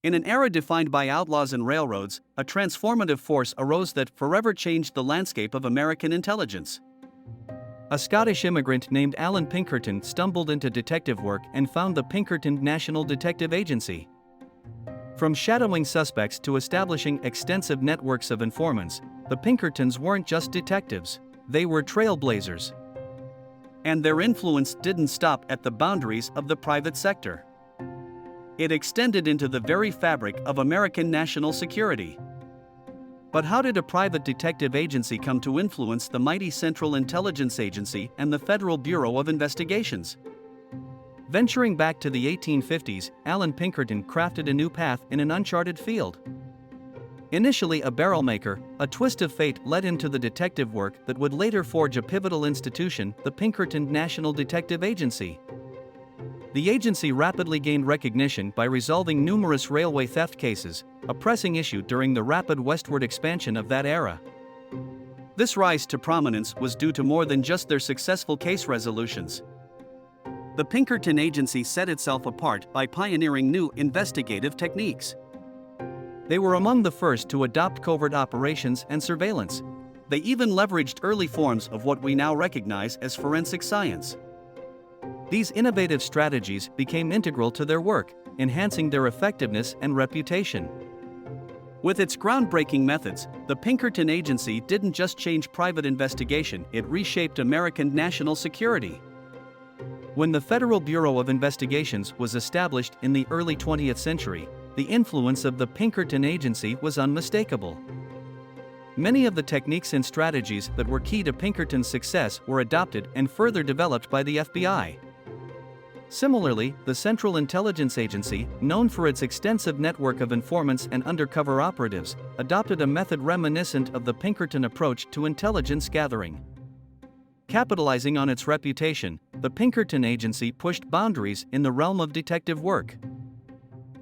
In an era defined by outlaws and railroads, a transformative force arose that forever changed the landscape of American intelligence. A Scottish immigrant named Allan Pinkerton stumbled into detective work and found the Pinkerton National Detective Agency. From shadowing suspects to establishing extensive networks of informants, the Pinkertons weren't just detectives, they were trailblazers. And their influence didn't stop at the boundaries of the private sector. It extended into the very fabric of American national security. But how did a private detective agency come to influence the mighty Central Intelligence Agency and the Federal Bureau of Investigations? Venturing back to the 1850s, Allan Pinkerton crafted a new path in an uncharted field. Initially a barrel maker, a twist of fate led him to the detective work that would later forge a pivotal institution, the Pinkerton National Detective Agency. The agency rapidly gained recognition by resolving numerous railway theft cases, a pressing issue during the rapid westward expansion of that era. This rise to prominence was due to more than just their successful case resolutions. The Pinkerton Agency set itself apart by pioneering new investigative techniques. They were among the first to adopt covert operations and surveillance. They even leveraged early forms of what we now recognize as forensic science. These innovative strategies became integral to their work, enhancing their effectiveness and reputation. With its groundbreaking methods, the Pinkerton Agency didn't just change private investigation, it reshaped American national security. When the Federal Bureau of Investigations was established in the early 20th century, the influence of the Pinkerton Agency was unmistakable. Many of the techniques and strategies that were key to Pinkerton's success were adopted and further developed by the FBI. Similarly, the Central Intelligence Agency, known for its extensive network of informants and undercover operatives, adopted a method reminiscent of the Pinkerton approach to intelligence gathering. Capitalizing on its reputation, the Pinkerton Agency pushed boundaries in the realm of detective work.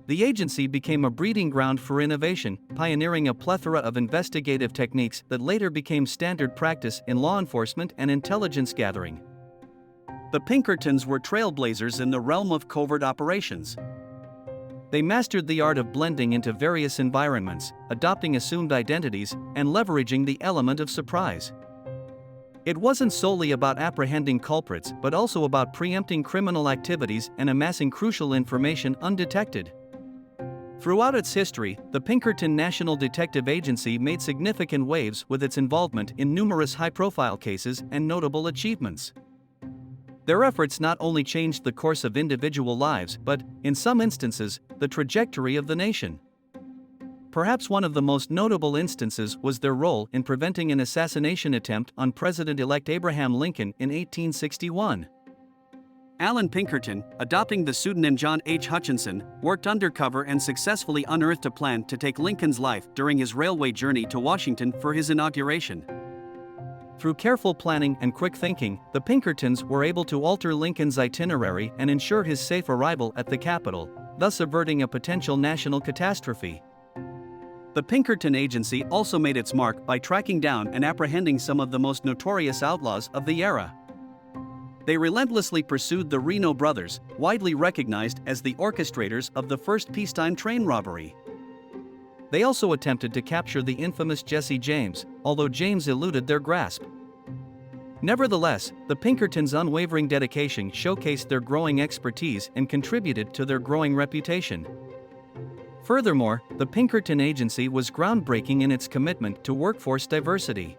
The agency became a breeding ground for innovation, pioneering a plethora of investigative techniques that later became standard practice in law enforcement and intelligence gathering. The Pinkertons were trailblazers in the realm of covert operations. They mastered the art of blending into various environments, adopting assumed identities, and leveraging the element of surprise. It wasn't solely about apprehending culprits but also about preempting criminal activities and amassing crucial information undetected. Throughout its history, the Pinkerton National Detective Agency made significant waves with its involvement in numerous high-profile cases and notable achievements. Their efforts not only changed the course of individual lives but, in some instances, the trajectory of the nation. Perhaps one of the most notable instances was their role in preventing an assassination attempt on President-elect Abraham Lincoln in 1861. Allan Pinkerton, adopting the pseudonym John H. Hutchinson, worked undercover and successfully unearthed a plan to take Lincoln's life during his railway journey to Washington for his inauguration. Through careful planning and quick thinking, the Pinkertons were able to alter Lincoln's itinerary and ensure his safe arrival at the Capitol, thus averting a potential national catastrophe. The Pinkerton Agency also made its mark by tracking down and apprehending some of the most notorious outlaws of the era. They relentlessly pursued the Reno brothers, widely recognized as the orchestrators of the first peacetime train robbery. They also attempted to capture the infamous Jesse James, although James eluded their grasp. Nevertheless, the Pinkertons' unwavering dedication showcased their growing expertise and contributed to their growing reputation. Furthermore, the Pinkerton Agency was groundbreaking in its commitment to workforce diversity.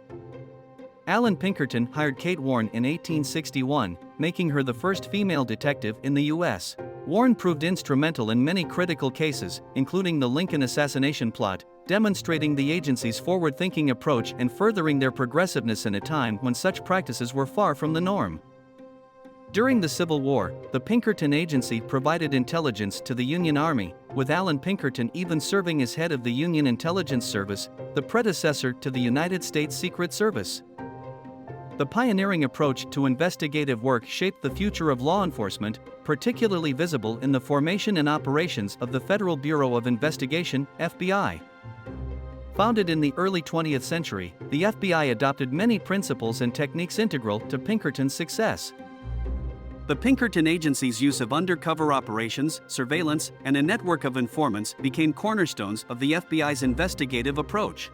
Allan Pinkerton hired Kate Warren in 1861, making her the first female detective in the U.S. Warren proved instrumental in many critical cases, including the Lincoln assassination plot, demonstrating the agency's forward-thinking approach and furthering their progressiveness in a time when such practices were far from the norm. During the Civil War, the Pinkerton Agency provided intelligence to the Union Army, with Allan Pinkerton even serving as head of the Union Intelligence Service, the predecessor to the United States Secret Service. The pioneering approach to investigative work shaped the future of law enforcement, particularly visible in the formation and operations of the Federal Bureau of Investigation, FBI. Founded in the early 20th century, the FBI adopted many principles and techniques integral to Pinkerton's success. The Pinkerton Agency's use of undercover operations, surveillance, and a network of informants became cornerstones of the FBI's investigative approach.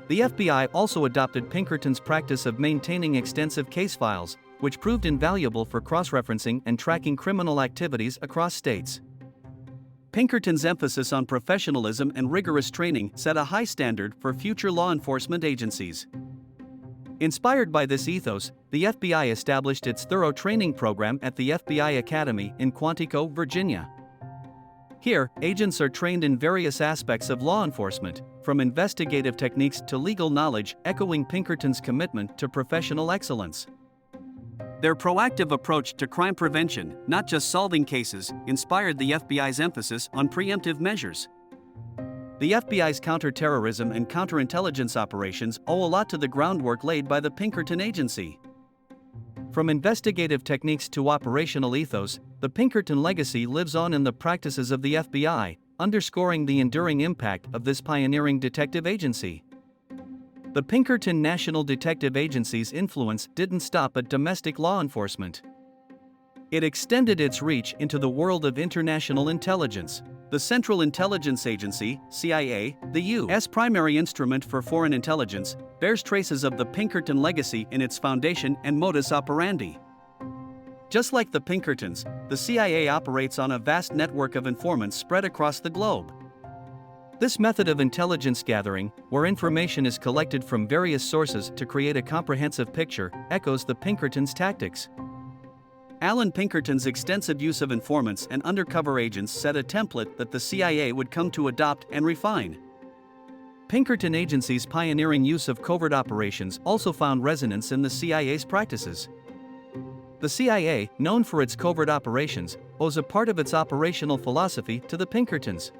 The FBI also adopted Pinkerton's practice of maintaining extensive case files, which proved invaluable for cross-referencing and tracking criminal activities across states. Pinkerton's emphasis on professionalism and rigorous training set a high standard for future law enforcement agencies. Inspired by this ethos, the FBI established its thorough training program at the FBI Academy in Quantico, Virginia. Here, agents are trained in various aspects of law enforcement, from investigative techniques to legal knowledge, echoing Pinkerton's commitment to professional excellence. Their proactive approach to crime prevention, not just solving cases, inspired the FBI's emphasis on preemptive measures. The FBI's counterterrorism and counterintelligence operations owe a lot to the groundwork laid by the Pinkerton Agency. From investigative techniques to operational ethos, the Pinkerton Legacy lives on in the practices of the FBI, underscoring the enduring impact of this pioneering detective agency. The Pinkerton National Detective Agency's influence didn't stop at domestic law enforcement. It extended its reach into the world of international intelligence. The Central Intelligence Agency, CIA, the U.S. primary instrument for foreign intelligence, bears traces of the Pinkerton legacy in its foundation and modus operandi. Just like the Pinkertons, the CIA operates on a vast network of informants spread across the globe. This method of intelligence gathering, where information is collected from various sources to create a comprehensive picture, echoes the Pinkertons' tactics. Allan Pinkerton's extensive use of informants and undercover agents set a template that the CIA would come to adopt and refine. Pinkerton Agency's pioneering use of covert operations also found resonance in the CIA's practices. The CIA, known for its covert operations, owes a part of its operational philosophy to the Pinkertons.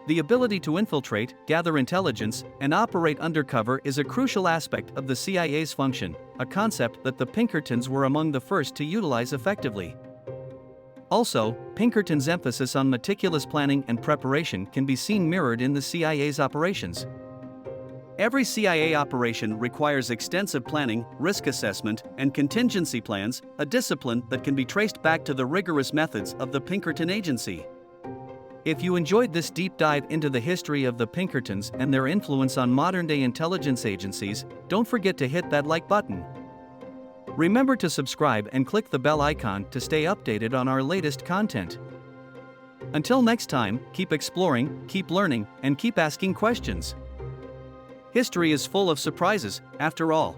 The ability to infiltrate, gather intelligence, and operate undercover is a crucial aspect of the CIA's function, a concept that the Pinkertons were among the first to utilize effectively. Also, Pinkerton's emphasis on meticulous planning and preparation can be seen mirrored in the CIA's operations. Every CIA operation requires extensive planning, risk assessment, and contingency plans, a discipline that can be traced back to the rigorous methods of the Pinkerton Agency. If you enjoyed this deep dive into the history of the Pinkertons and their influence on modern-day intelligence agencies, don't forget to hit that like button. Remember to subscribe and click the bell icon to stay updated on our latest content. Until next time, keep exploring, keep learning, and keep asking questions. History is full of surprises, after all.